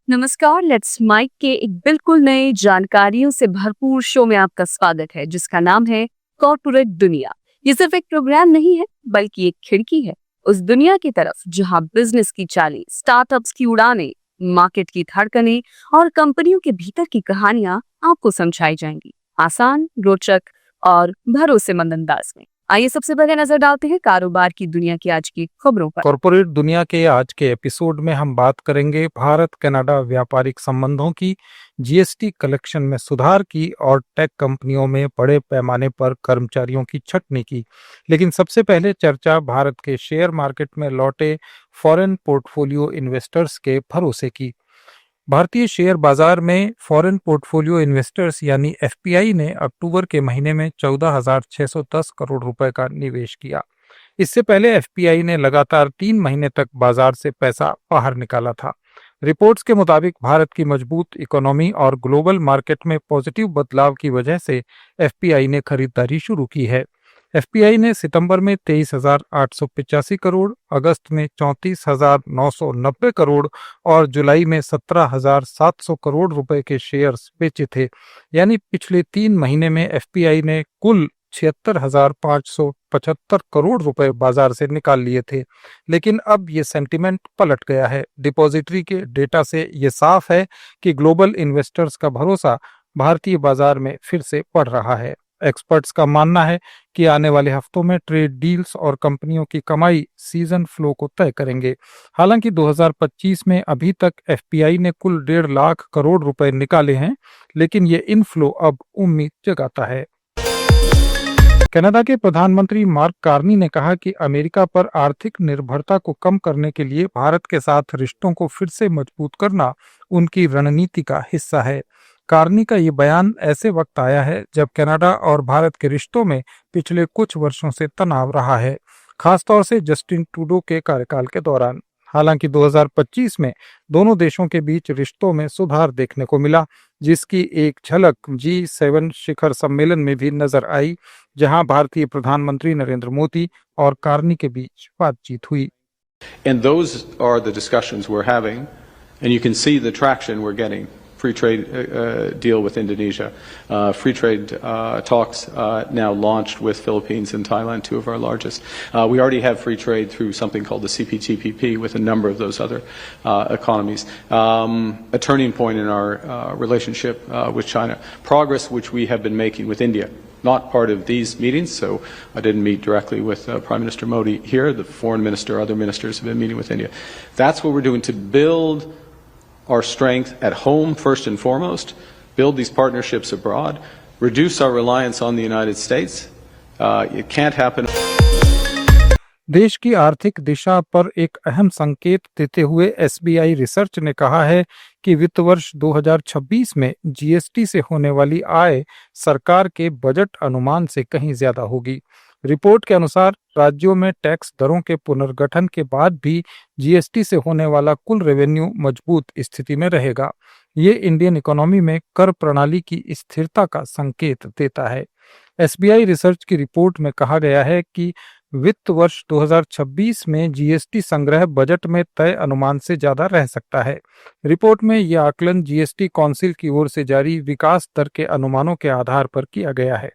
नमस्कार, let's mic के एक बिल्कुल नए जानकारियों से भरपूर शो में आपका स्वागत है जिसका नाम है कॉर्पोरेट दुनिया। ये सिर्फ एक प्रोग्राम नहीं है बल्कि एक खिड़की है उस दुनिया की तरफ जहां बिजनेस की चालें, स्टार्टअप्स की उड़ानें, मार्केट की धड़कनें और कंपनियों के भीतर की कहानियां आपको समझाई जाएंगी आसान, रोचक और भरोसेमंद अंदाज में। आइए सबसे पहले नजर डालते हैं कारोबार की दुनिया की आज की खबरों पर। कॉरपोरेट दुनिया के आज के एपिसोड में हम बात करेंगे भारत कनाडा व्यापारिक संबंधों की, जीएसटी कलेक्शन में सुधार की और टेक कंपनियों में बड़े पैमाने पर कर्मचारियों की छटनी की। लेकिन सबसे पहले चर्चा भारत के शेयर मार्केट में लौटे फॉरेन पोर्टफोलियो इन्वेस्टर्स के भरोसे की। भारतीय शेयर बाजार में फॉरेन पोर्टफोलियो इन्वेस्टर्स यानी एफपीआई ने अक्टूबर के महीने में 14,610 करोड़ रुपए का निवेश किया। इससे पहले एफपीआई ने लगातार 3 महीने तक बाजार से पैसा बाहर निकाला था। रिपोर्ट्स के मुताबिक भारत की मजबूत इकोनॉमी और ग्लोबल मार्केट में पॉजिटिव बदलाव की वजह से एफपीआई ने खरीदारी शुरू की है। एफपीआई ने सितंबर में 23,885 करोड़, अगस्त में 34,990 करोड़ और जुलाई में 17,700 करोड़ रुपए के शेयर्स बेचे थे। यानी पिछले 3 महीने में एफपीआई ने कुल 76,575 करोड़ रुपए बाजार से निकाल लिए थे। लेकिन अब ये सेंटिमेंट पलट गया है। डिपॉजिटरी के डेटा से ये साफ है कि ग्लोबल इन्वेस्टर्स का भरोसा भारतीय बाजार में फिर से बढ़ रहा है। एक्सपर्ट्स का मानना है कि आने वाले हफ्तों में ट्रेड डील्स और कंपनियों की कमाई सीजन फ्लो को तय करेंगे। हालांकि 2025 में अभी तक एफपीआई ने कुल 1.5 लाख करोड़ रुपए निकाले हैं, लेकिन ये इनफ्लो अब उम्मीद जगाता है। कनाडा के प्रधानमंत्री मार्क कार्नी ने कहा कि अमेरिका पर आर्थिक निर्भरता को कम करने के लिए भारत के साथ रिश्तों को फिर से मजबूत करना उनकी रणनीति का हिस्सा है। कार्नी का ये बयान ऐसे वक्त आया है जब कनाडा और भारत के रिश्तों में पिछले कुछ वर्षों से तनाव रहा है, खासतौर से जस्टिन ट्रूडो के कार्यकाल के दौरान। हालांकि 2025 में दोनों देशों के बीच रिश्तों में सुधार देखने को मिला, जिसकी एक झलक G7 शिखर सम्मेलन में भी नजर आई, जहां भारतीय प्रधानमंत्री नरेंद्र मोदी और कार्नी के बीच बातचीत हुई। And those are the discussions we're having, and you can see the traction we're getting. Free trade deal with Indonesia, free trade talks now launched with Philippines and Thailand, two of our largest. We already have free trade through something called the CPTPP with a number of those other economies. A turning point in our relationship with China. Progress which we have been making with India. Not part of these meetings, so I didn't meet directly with Prime Minister Modi here. The foreign minister, other ministers have been meeting with India. That's what we're doing to build our strength at home first and foremost, build these partnerships abroad, reduce our reliance on the United States. It can't happen. देश की आर्थिक दिशा पर एक अहम संकेत देते हुए SBI research ने कहा है कि वित्त वर्ष 2026 में जीएसटी से होने वाली आय सरकार के बजट अनुमान से कहीं ज्यादा होगी। रिपोर्ट के अनुसार राज्यों में टैक्स दरों के पुनर्गठन के बाद भी जीएसटी से होने वाला कुल रेवेन्यू मजबूत स्थिति में रहेगा। ये इंडियन इकोनॉमी में कर प्रणाली की स्थिरता का संकेत देता है। एसबीआई रिसर्च की रिपोर्ट में कहा गया है कि वित्त वर्ष 2026 में जीएसटी संग्रह बजट में तय अनुमान से ज्यादा रह सकता है। रिपोर्ट में यह आकलन जीएसटी काउंसिल की ओर से जारी विकास दर के अनुमानों के आधार पर किया गया है।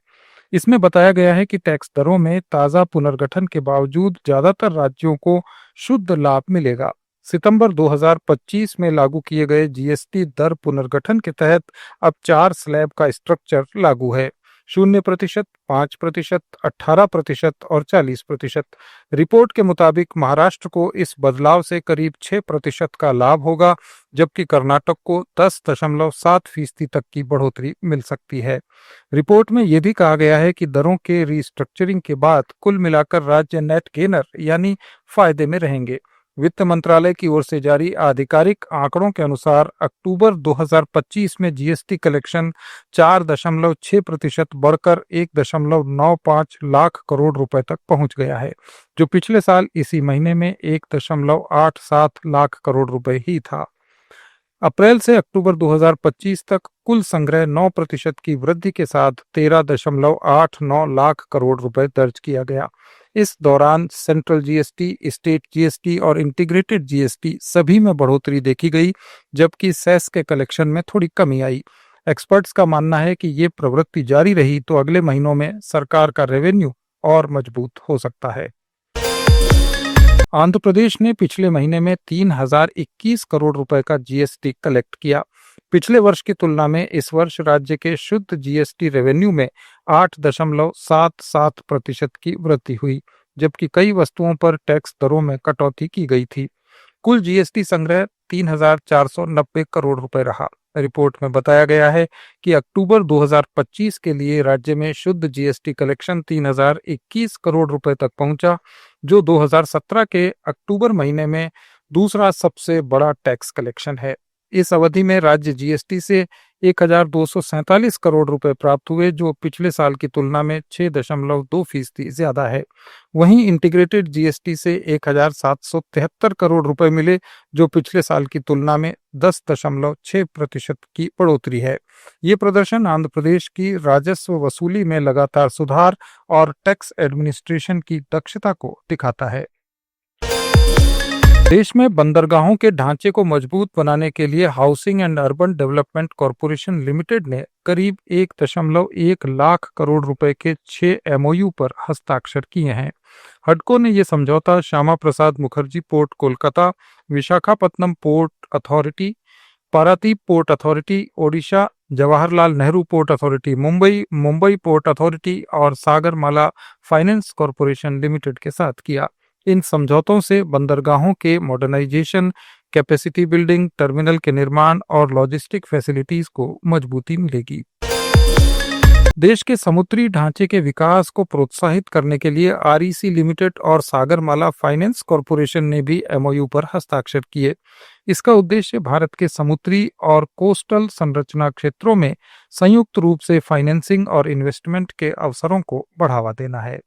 इसमें बताया गया है कि टैक्स दरों में ताजा पुनर्गठन के बावजूद ज्यादातर राज्यों को शुद्ध लाभ मिलेगा। सितंबर 2025 में लागू किए गए जीएसटी दर पुनर्गठन के तहत अब 4 स्लैब का स्ट्रक्चर लागू है: 0%, 5%, 18% और 40%। रिपोर्ट के मुताबिक महाराष्ट्र को इस बदलाव से करीब 6% का लाभ होगा, जबकि कर्नाटक को 10.7% तक की बढ़ोतरी मिल सकती है। रिपोर्ट में यह भी कहा गया है कि दरों के रीस्ट्रक्चरिंग के बाद कुल मिलाकर राज्य नेट गेनर यानी फायदे में रहेंगे। वित्त मंत्रालय की ओर से जारी आधिकारिक आंकड़ों के अनुसार अक्टूबर 2025 में जीएसटी कलेक्शन 4.6% बढ़कर 1.95 लाख करोड़ रुपए तक पहुंच गया है, जो पिछले साल इसी महीने में 1.87 लाख करोड़ रुपए ही था। अप्रैल से अक्टूबर 2025 तक कुल संग्रह 9% की वृद्धि के साथ 13.89 लाख करोड़ रुपए दर्ज किया गया। इस दौरान सेंट्रल जीएसटी, स्टेट जीएसटी और इंटीग्रेटेड जीएसटी सभी में बढ़ोतरी देखी गई, जबकि सेस के कलेक्शन में थोड़ी कमी आई। एक्सपर्ट्स का मानना है कि ये प्रवृत्ति जारी रही तो अगले महीनों में सरकार का रेवेन्यू और मजबूत हो सकता है। आंध्र प्रदेश ने पिछले महीने में 3021 करोड़ रुपए का जीएसटी कलेक्ट किया। पिछले वर्ष की तुलना में इस वर्ष राज्य के शुद्ध जीएसटी रेवेन्यू में 8.77% की वृद्धि हुई, जबकि कई वस्तुओं पर टैक्स दरों में कटौती की गई थी। कुल जीएसटी संग्रह 3,490 करोड़ रुपए रहा। रिपोर्ट में बताया गया है कि अक्टूबर 2025 के लिए राज्य में शुद्ध जीएसटी कलेक्शन 3,021 करोड़ रुपए तक पहुंचा, जो 2017 के अक्टूबर महीने में दूसरा सबसे बड़ा टैक्स कलेक्शन है। इस अवधि में राज्य जीएसटी से 1,247 करोड़ रुपए प्राप्त हुए, जो पिछले साल की तुलना में 6.2% ज्यादा है। वहीं इंटीग्रेटेड जीएसटी से 1,773 करोड़ रुपए मिले, जो पिछले साल की तुलना में 10.6% की बढ़ोतरी है। ये प्रदर्शन आंध्र प्रदेश की राजस्व वसूली में लगातार सुधार और टैक्स एडमिनिस्ट्रेशन की दक्षता को दिखाता है। देश में बंदरगाहों के ढांचे को मजबूत बनाने के लिए housing and urban development corporation limited ने करीब 1.1 लाख करोड़ रुपए के 6 एमओयू पर हस्ताक्षर किए हैं। हडको ने यह समझौता Shyama Prasad Mukherjee port Kolkata, Visakhapatnam port authority, Paradip port authority Odisha, Jawaharlal Nehru port authority Mumbai, Mumbai port authority और सागरमाला फाइनेंस कॉरपोरेशन लिमिटेड के साथ किया। इन समझौतों से बंदरगाहों के मॉडर्नाइजेशन, कैपेसिटी बिल्डिंग, टर्मिनल के निर्माण और लॉजिस्टिक फैसिलिटीज को मजबूती मिलेगी। देश के समुद्री ढांचे के विकास को प्रोत्साहित करने के लिए आरईसी लिमिटेड और सागरमाला फाइनेंस कॉरपोरेशन ने भी एमओयू पर हस्ताक्षर किए। इसका उद्देश्य भारत के समुद्री और कोस्टल संरचना क्षेत्रों में संयुक्त रूप से फाइनेंसिंग और इन्वेस्टमेंट के अवसरों को बढ़ावा देना है।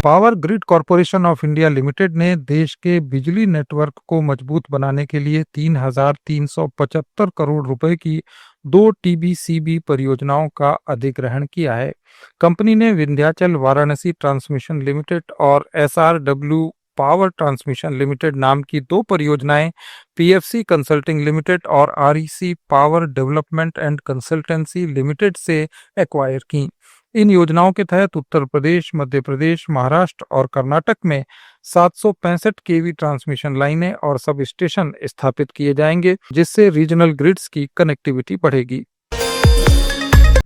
Power grid corporation of India limited ने देश के बिजली नेटवर्क को मजबूत बनाने के लिए 3,375 करोड़ रुपए की 2 टीबीसीबी परियोजनाओं का अधिग्रहण किया है। कंपनी ने विंध्याचल वाराणसी ट्रांसमिशन लिमिटेड और एसआरडब्ल्यू पावर ट्रांसमिशन लिमिटेड नाम की 2 परियोजनाएं पीएफसी कंसल्टिंग लिमिटेड और REC power development and consultancy limited से एक्वायर की। इन योजनाओं के तहत उत्तर प्रदेश, मध्य प्रदेश, महाराष्ट्र और कर्नाटक में 765 केवी ट्रांसमिशन लाइनें और सब स्टेशन स्थापित किए जाएंगे, जिससे रीजनल ग्रिड्स की कनेक्टिविटी बढ़ेगी।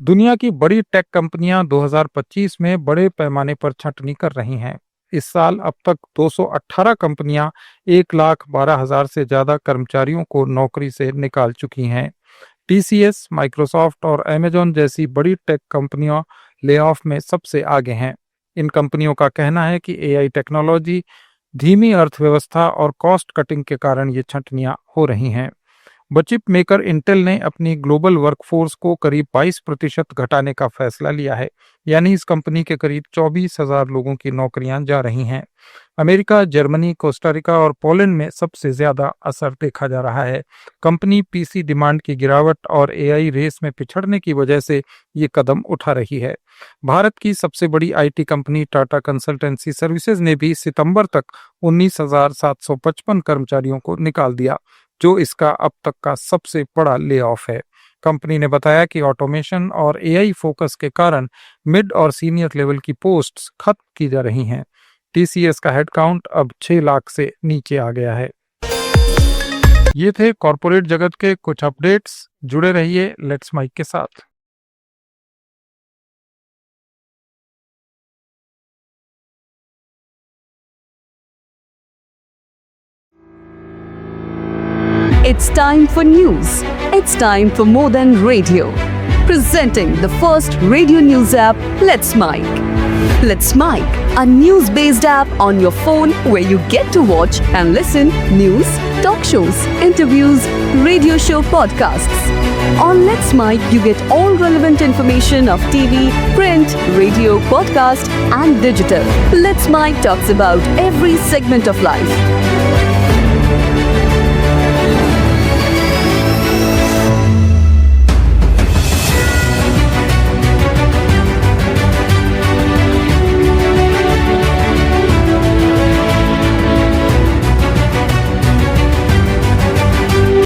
दुनिया की बड़ी टेक कंपनियां 2025 में बड़े पैमाने पर छंटनी कर रही हैं। इस साल अब तक 218 कंपनियां 1,12,000 से ज्यादा कर्मचारियों को नौकरी से निकाल चुकी हैं। टीसीएस, माइक्रोसॉफ्ट और अमेजॉन जैसी बड़ी टेक कंपनियां लेऑफ में सबसे आगे हैं। इन कंपनियों का कहना है कि एआई टेक्नोलॉजी, धीमी अर्थव्यवस्था और कॉस्ट कटिंग के कारण ये छंटनियां हो रही हैं। चिप मेकर इंटेल ने अपनी ग्लोबल वर्कफोर्स को करीब 22% घटाने का फैसला लिया है, यानी इस कंपनी के करीब 24,000 लोगों की नौकरियां जा रही हैं। अमेरिका, जर्मनी, कोस्टारिका और पोलैंड में सबसे ज्यादा असर देखा जा रहा है। कंपनी पीसी डिमांड की गिरावट और एआई रेस में पिछड़ने की वजह से ये कदम उठा रही है। भारत की सबसे बड़ी IT company Tata consultancy services ने भी सितंबर तक 19,755 कर्मचारियों को निकाल दिया, जो इसका अब तक का सबसे बड़ा ले ऑफ है। कंपनी ने बताया कि ऑटोमेशन और एआई फोकस के कारण मिड और सीनियर लेवल की पोस्ट्स खत्म की जा रही हैं। टीसीएस का हेडकाउंट अब 6 लाख से नीचे आ गया है। ये थे कॉर्पोरेट जगत के कुछ अपडेट्स। जुड़े रहिए लेट्स माइक के साथ। It's time for news. It's time for more than radio. Presenting the first radio news app, Let's Mic. Let's Mic, a news-based app on your phone where you get to watch and listen news, talk shows, interviews, radio show podcasts. On Let's Mic, you get all relevant information of TV, print, radio, podcast, and digital. Let's Mic talks about every segment of life.